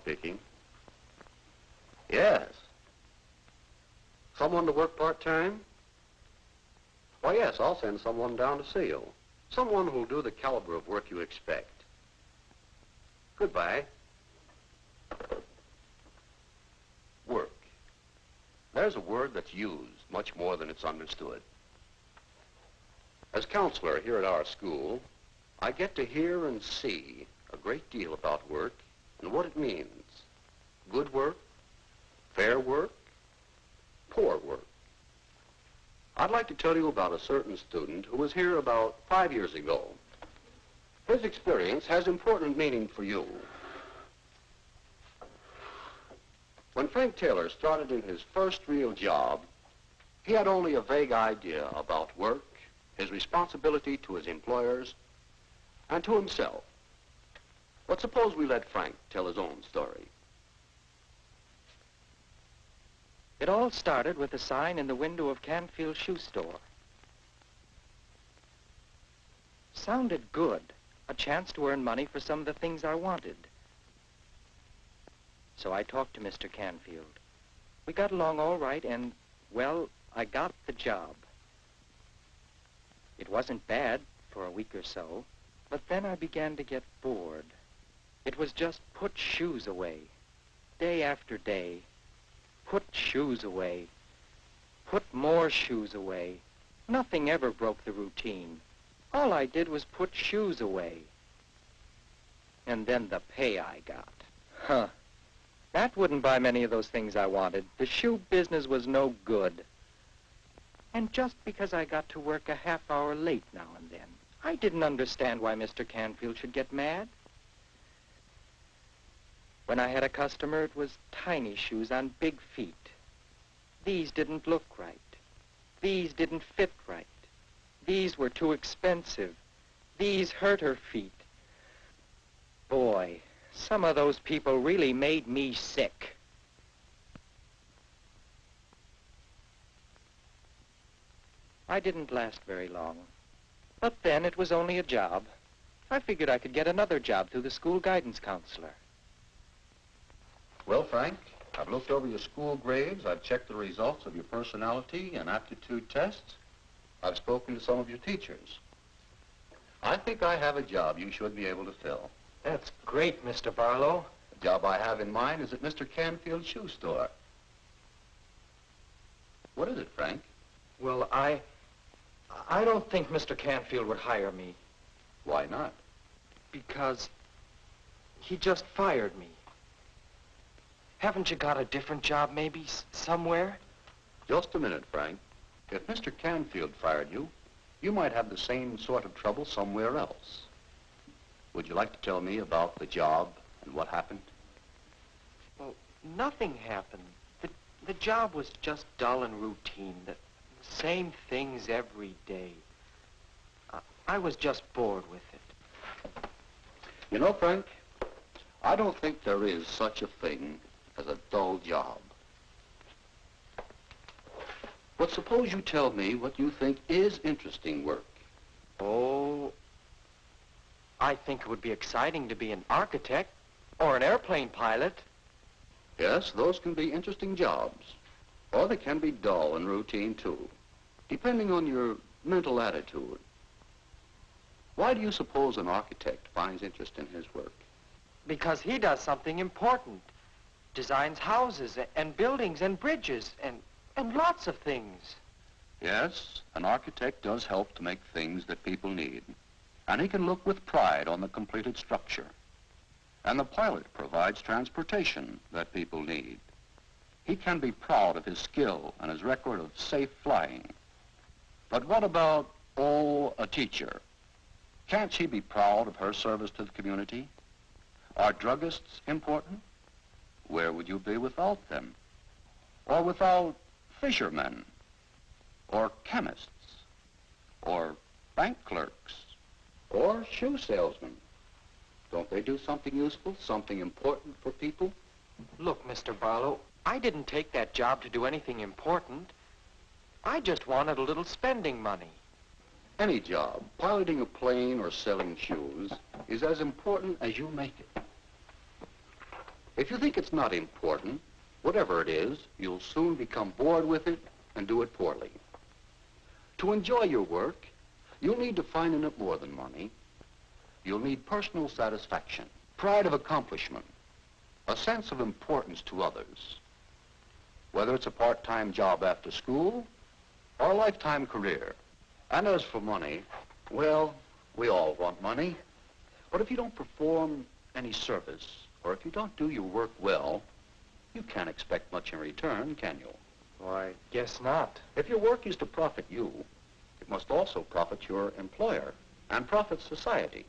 speaking. Yes. Someone to work part-time? Why, yes, I'll send someone down to see you. Someone who'll do the caliber of work you expect. Goodbye. Work. There's a word that's used much more than it's understood. As counselor here at our school, I get to hear and see a great deal about work and what it means. Good work, fair work, poor work. I'd like to tell you about a certain student who was here about 5 years ago. His experience has important meaning for you. When Frank Taylor started in his first real job, he had only a vague idea about work, his responsibility to his employers, and to himself. But suppose we let Frank tell his own story. It all started with a sign in the window of Canfield Shoe Store. Sounded good, a chance to earn money for some of the things I wanted. So I talked to Mr. Canfield. We got along all right and, well, I got the job. It wasn't bad for a week or so, but then I began to get bored. It was just put shoes away, day after day. Put shoes away. Put more shoes away. Nothing ever broke the routine. All I did was put shoes away. And then the pay I got. Huh. That wouldn't buy many of those things I wanted. The shoe business was no good. And just because I got to work a half hour late now and then, I didn't understand why Mr. Canfield should get mad. When I had a customer, it was tiny shoes on big feet. These didn't look right. These didn't fit right. These were too expensive. These hurt her feet. Boy, some of those people really made me sick. I didn't last very long. But then it was only a job. I figured I could get another job through the school guidance counselor. Well, Frank, I've looked over your school grades. I've checked the results of your personality and aptitude tests. I've spoken to some of your teachers. I think I have a job you should be able to fill. That's great, Mr. Barlow. The job I have in mind is at Mr. Canfield's shoe store. What is it, Frank? Well, I don't think Mr. Canfield would hire me. Why not? Because he just fired me. Haven't you got a different job, maybe, somewhere? Just a minute, Frank. If Mr. Canfield fired you, you might have the same sort of trouble somewhere else. Would you like to tell me about the job and what happened? Well, nothing happened. The job was just dull and routine. The same things every day. I was just bored with it. You know, Frank, I don't think there is such a thing as a dull job. But suppose you tell me what you think is interesting work. Oh, I think it would be exciting to be an architect or an airplane pilot. Yes, those can be interesting jobs. Or they can be dull and routine, too, depending on your mental attitude. Why do you suppose an architect finds interest in his work? Because he does something important. Designs houses and buildings and bridges and lots of things. Yes, an architect does help to make things that people need. And he can look with pride on the completed structure. And the pilot provides transportation that people need. He can be proud of his skill and his record of safe flying. But what about, a teacher? Can't she be proud of her service to the community? Are druggists important? Where would you be without them? Or without fishermen? Or chemists? Or bank clerks? Or shoe salesmen? Don't they do something useful, something important for people? Look, Mr. Barlow, I didn't take that job to do anything important. I just wanted a little spending money. Any job, piloting a plane or selling shoes, is as important as you make it. If you think it's not important, whatever it is, you'll soon become bored with it and do it poorly. To enjoy your work, you'll need to find in it more than money. You'll need personal satisfaction, pride of accomplishment, a sense of importance to others. Whether it's a part-time job after school or a lifetime career. And as for money, well, we all want money. But if you don't perform any service, or if you don't do your work well, you can't expect much in return, can you? Why, guess not. If your work is to profit you, it must also profit your employer and profit society.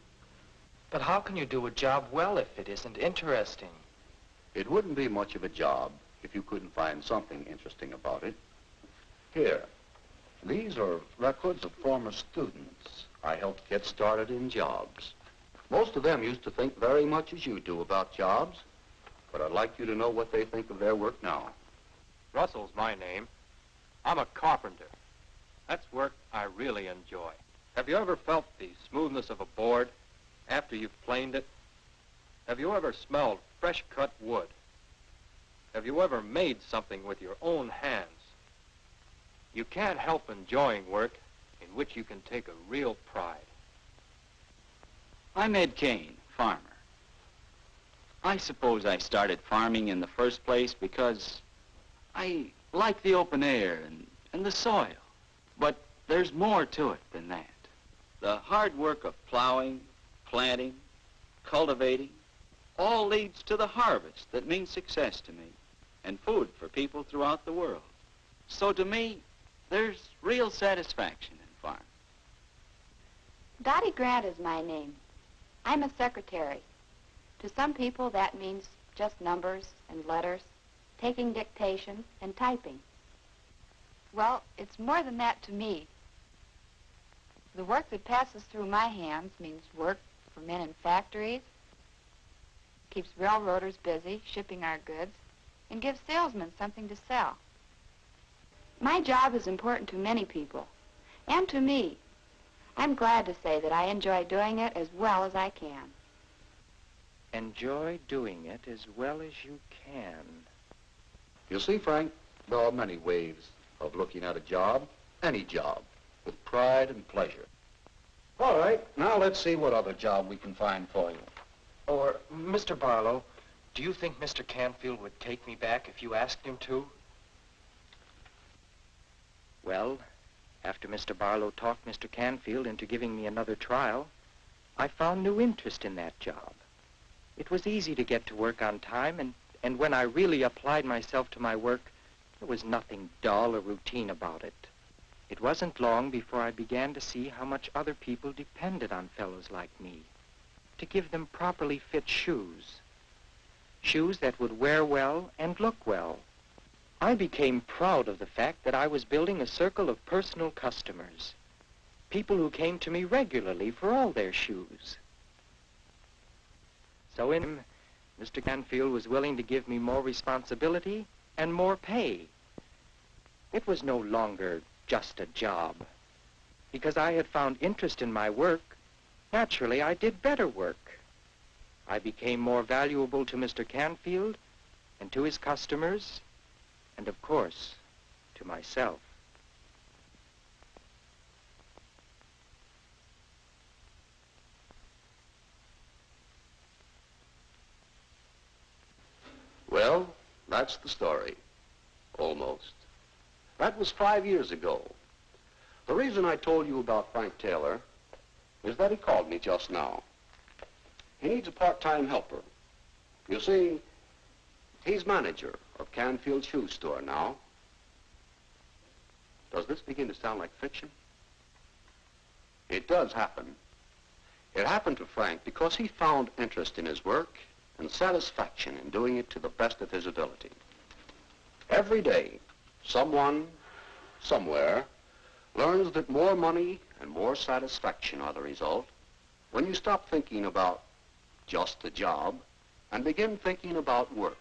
But how can you do a job well if it isn't interesting? It wouldn't be much of a job if you couldn't find something interesting about it. Here, these are records of former students I helped get started in jobs. Most of them used to think very much as you do about jobs, but I'd like you to know what they think of their work now. Russell's my name. I'm a carpenter. That's work I really enjoy. Have you ever felt the smoothness of a board after you've planed it? Have you ever smelled fresh cut wood? Have you ever made something with your own hands? You can't help enjoying work in which you can take a real pride. I'm Ed Kane, farmer. I suppose I started farming in the first place because I like the open air and the soil. But there's more to it than that. The hard work of plowing, planting, cultivating, all leads to the harvest that means success to me and food for people throughout the world. So to me, there's real satisfaction in farming. Dottie Grant is my name. I'm a secretary. To some people, that means just numbers and letters, taking dictation and typing. Well, it's more than that to me. The work that passes through my hands means work for men in factories, keeps railroaders busy shipping our goods, and gives salesmen something to sell. My job is important to many people, and to me. I'm glad to say that I enjoy doing it as well as I can. Enjoy doing it as well as you can. You see, Frank, there are many ways of looking at a job, any job, with pride and pleasure. All right, now let's see what other job we can find for you. Or, Mr. Barlow, do you think Mr. Canfield would take me back if you asked him to? Well, after Mr. Barlow talked Mr. Canfield into giving me another trial, I found new interest in that job. It was easy to get to work on time, and when I really applied myself to my work, there was nothing dull or routine about it. It wasn't long before I began to see how much other people depended on fellows like me to give them properly fit shoes. Shoes that would wear well and look well. I became proud of the fact that I was building a circle of personal customers, people who came to me regularly for all their shoes. So in him, Mr. Canfield was willing to give me more responsibility and more pay. It was no longer just a job. Because I had found interest in my work, naturally I did better work. I became more valuable to Mr. Canfield and to his customers, and of course, to myself. Well, that's the story. Almost. That was 5 years ago. The reason I told you about Frank Taylor is that he called me just now. He needs a part-time helper. You see, he's manager of Canfield Shoe Store now. Does this begin to sound like fiction? It does happen. It happened to Frank because he found interest in his work and satisfaction in doing it to the best of his ability. Every day, someone, somewhere, learns that more money and more satisfaction are the result when you stop thinking about just the job and begin thinking about work.